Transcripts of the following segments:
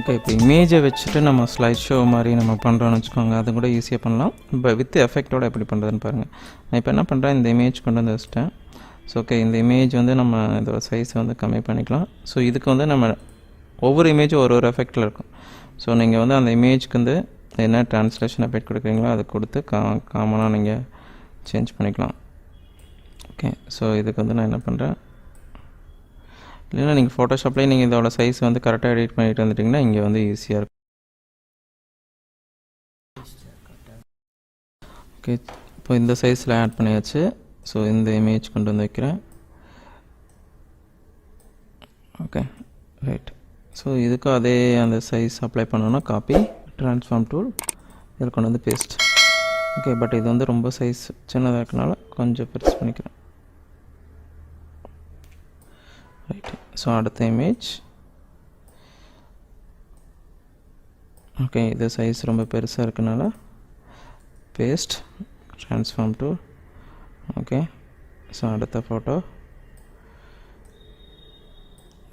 Okay, இப்போ இமேஜை வச்சுட்டு நம்ம ஸ்லைட் ஷோ மாதிரி நம்ம பண்ணுறோன்னு வச்சுக்கோங்க. அது கூட ஈஸியாக பண்ணலாம். இப்போ வித் எஃபெக்டோடு எப்படி பண்ணுறதுன்னு பாருங்கள். நான் இப்போ என்ன பண்ணுறேன், இந்த இமேஜ் கொண்டு வந்து வச்சுட்டேன். ஸோ ஓகே, இந்த இமேஜ் வந்து நம்ம இதோட சைஸை வந்து கம்மி பண்ணிக்கலாம். ஸோ இதுக்கு வந்து நம்ம ஒவ்வொரு இமேஜும் ஒரு ஒரு எஃபெக்டில் இருக்கும். ஸோ நீங்கள் வந்து அந்த இமேஜ்க்கு வந்து என்ன ட்ரான்ஸ்லேஷன் எஃபெக்ட் கொடுக்குறீங்களோ அதை கொடுத்து காமனாக நீங்கள் சேஞ்ச் பண்ணிக்கலாம். ஓகே, ஸோ இதுக்கு வந்து நான் என்ன பண்ணுறேன், இல்லைன்னா நீங்கள் ஃபோட்டோஷாப்லேயே நீங்கள் இதோட சைஸ் வந்து கரெக்டாக எடிட் பண்ணிட்டு வந்துட்டிங்கன்னா இங்கே வந்து ஈஸியாக இருக்கும். ஓகே, இப்போ இந்த சைஸில் ஆட் பண்ணியாச்சு. ஸோ இந்த இமேஜ் கொண்டு வந்து வைக்கிறேன். Okay, right. ஸோ இதுக்கும் அதே அந்த சைஸ் அப்ளை பண்ணோன்னா காப்பி, ட்ரான்ஸ்ஃபார்ம் டூல், இதில் கொண்டு வந்து பேஸ்ட். ஓகே, பட் இது வந்து ரொம்ப சைஸ் சின்னதாக இருக்கனால கொஞ்சம் பெருசு பண்ணிக்கிறேன். ரைட். ஸோ அடுத்த இமேஜ். ஓகே, இது சைஸ் ரொம்ப பெருசாக இருக்கனால paste, transform tool. Okay, so அடுத்த ஃபோட்டோ.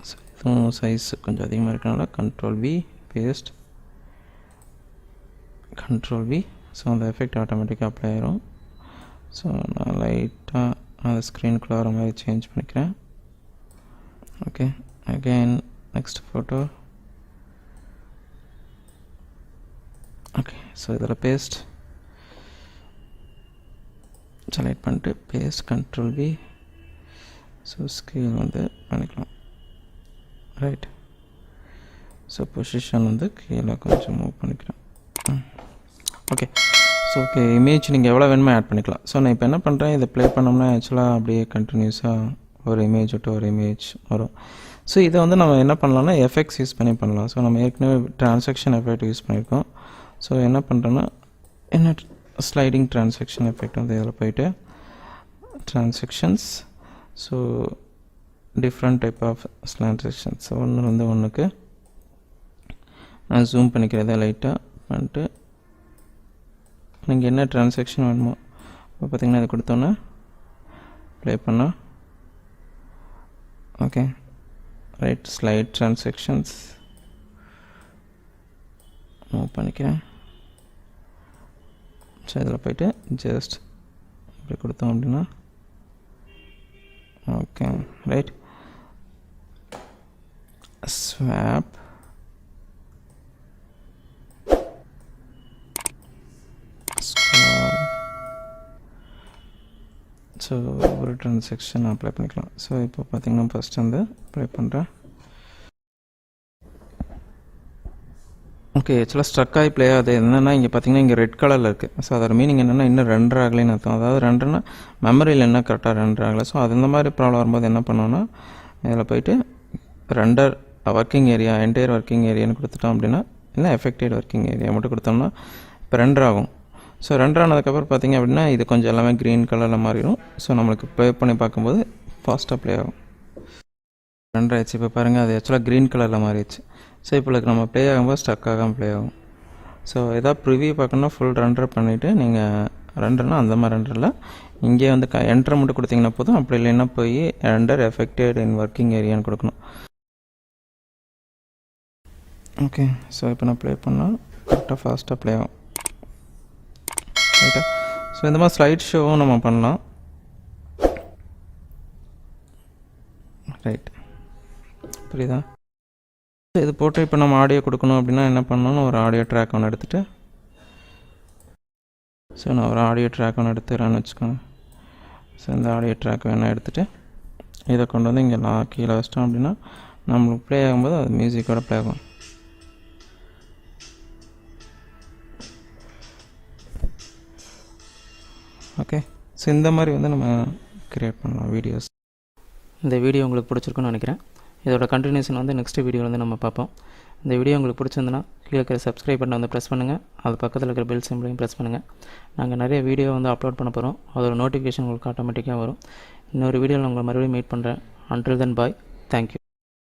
ஸோ இதுவும் சைஸ் கொஞ்சம் அதிகமாக இருக்கனால control V, paste, control V. So அந்த எஃபெக்ட் ஆட்டோமேட்டிக்காக அப்ளை ஆயிரும். ஸோ நான் லைட்டாக அந்த ஸ்க்ரீனுக்குள்ள வர மாதிரி சேஞ்ச் பண்ணிக்கிறேன். Okay, again next photo. Okay, so இதில் பேஸ்ட் செலக்ட் பண்ணிட்டு paste, control V. So scale வந்து பண்ணிக்கலாம். ரைட். ஸோ பொசிஷன் வந்து கீழே கொஞ்சம் மூவ் பண்ணிக்கிறேன். ஓகே, ஸோ ஓகே, இமேஜ் நீங்கள் எவ்வளோ வேணுமோ ஆட் பண்ணிக்கலாம். ஸோ நான் இப்போ என்ன பண்ணுறேன், இதை ப்ளே பண்ணோம்னா ஆக்சுவலாக அப்படியே கண்டினியூஸாக ஒரு இமேஜ் விட்டு ஒரு இமேஜ் வரும். ஸோ இதை வந்து நம்ம என்ன பண்ணலாம்னா எஃபெக்ட்ஸ் யூஸ் பண்ணி பண்ணலாம். ஸோ நம்ம ஏற்கனவே ட்ரான்சாக்ஷன் எஃபெக்ட் யூஸ் பண்ணியிருக்கோம். ஸோ என்ன பண்ணுறேன்னா என்ன ஸ்லைடிங் ட்ரான்சாக்ஷன் எஃபெக்ட் வந்து இதில் போயிட்டு transactions. So different type of transactions ஒன்று வந்து ஒன்றுக்கு நான் ஜூம் பண்ணிக்கிறத லைட்டாக பண்ணிட்டு நீங்கள் என்ன ட்ரான்சாக்ஷன் வேணுமோ இப்போ பார்த்திங்கன்னா இது கொடுத்தோன்னே ப்ளே பண்ணால் okay, right. Slide transactions move பண்ணிக்கிறேன். ஸோ இதில் போய்ட்டு ஜஸ்ட் இப்படி கொடுத்தோம் அப்படின்னா ஓகே, ரைட். ஸ்வாப், ஸோ ஒரு ட்ரான்சாக்ஷன் அப்ளை பண்ணிக்கலாம். ஸோ இப்போ பார்த்திங்கன்னா ஃபஸ்ட் வந்து அப்ளை பண்ணுறேன். ஓகே, ஆக்சுவலாக ஸ்ட்ரக் ஆகி ப்ளே ஆகுது. என்னென்னா இங்கே பார்த்தீங்கன்னா இங்கே ரெட் கலரில் இருக்குது. ஸோ அதோட மீனிங் என்னென்னா இன்னும் ரெண்டர் ஆகலைன்னு அர்த்தம். அதாவது ரெண்டுன்னா மெமரியில் என்ன கரெக்டாக ரெண்டர் ஆகலை. ஸோ அது இந்த மாதிரி ப்ராப்ளம் வரும்போது என்ன பண்ணோன்னா இதில் போய்ட்டு render working area, entire working ஏரியான்னு கொடுத்துட்டோம் அப்படின்னா, இல்லை எஃபெக்டட் ஒர்க்கிங் ஏரியா மட்டும் கொடுத்தோம்னா இப்போ ரெண்டர் ஆகும். ஸோ ரெண்டர் ஆனதுக்கப்புறம் பார்த்திங்க அப்படின்னா இது கொஞ்சம் எல்லாமே க்ரீன் கலரில் மாறிடும். ஸோ நம்மளுக்கு ப்ளே பண்ணி பார்க்கும்போது ஃபாஸ்ட்டாக ப்ளே ஆகும். ரெண்டர் ஆயிடுச்சு. இப்போ பாருங்கள், அது ஆக்சுவலாக க்ரீன் கலரில் மாறிடுச்சு. ஸோ இப்போ நம்ம ப்ளே ஆகும்போது ஸ்டக் ஆகாமல் ப்ளே ஆகும். ஸோ எதாவது ப்ரிவியூ பார்க்கணுன்னா ஃபுல் ரெண்டர் பண்ணிவிட்டு நீங்கள் ரெண்டர்னால் அந்த மாதிரி ரெண்டரில் இங்கே வந்து என்ட்ரு மட்டும் கொடுத்தீங்கன்னா போதும். அப்படி இல்லைன்னா போய் ரெண்டர் எஃபெக்டட் இன் ஒர்க்கிங் ஏரியான்னு கொடுக்கணும். ஓகே, ஸோ இப்போ நான் ப்ளே பண்ணால் கரெக்டாக ஃபாஸ்ட்டாக ப்ளே ஆகும். ரைட்டா? ஸோ இந்த மாதிரி ஸ்லைட் ஷோவும் நம்ம பண்ணலாம். ரைட், புரியுதா? இது போட்டு இப்போ நம்ம ஆடியோ கொடுக்கணும் அப்படின்னா என்ன பண்ணணும், ஒரு ஆடியோ ட்ராக் ஒன்று எடுத்துகிட்டு, ஸோ நான் ஒரு ஆடியோ ட்ராக் ஒன்று எடுத்துக்கிறேன்னு வச்சுக்கோங்க. ஸோ இந்த ஆடியோ ட்ராக் வேணால் எடுத்துகிட்டு இதை கொண்டு வந்து இங்கே நான் கீழே வச்சிட்டோம் அப்படின்னா நம்மளுக்கு ப்ளே ஆகும்போது அது மியூசிக்கோட ப்ளே ஆகும். ஓகே, ஸோ இந்த மாதிரி வந்து நம்ம க்ரியேட் பண்ணலாம் வீடியோஸ். இந்த வீடியோ உங்களுக்கு பிடிச்சிருக்குன்னு நினைக்கிறேன். இதோட கண்டினியூஷன் வந்து நெக்ஸ்ட் வீடியோவில் வந்து நம்ம பார்ப்போம். இந்த வீடியோ உங்களுக்கு பிடிச்சிருந்துன்னா கீழே இருக்கிற சப்ஸ்கிரைப் பட்டனை வந்து ப்ரெஸ் பண்ணுங்கள். அது பக்கத்தில் இருக்கிற பெல் சிம்பிளையும் ப்ரெஸ் பண்ணுங்கள். நாங்கள் நிறைய வீடியோ வந்து அப்லோட் பண்ண போகிறோம். அதோட நோட்டிஃபிகேஷன் உங்களுக்கு ஆட்டோமேட்டிக்காக வரும். இன்னொரு வீடியோவில் உங்களை மறுபடியும் மீட் பண்ணுறேன். அன்டில் தென் பாய், தேங்க்யூ.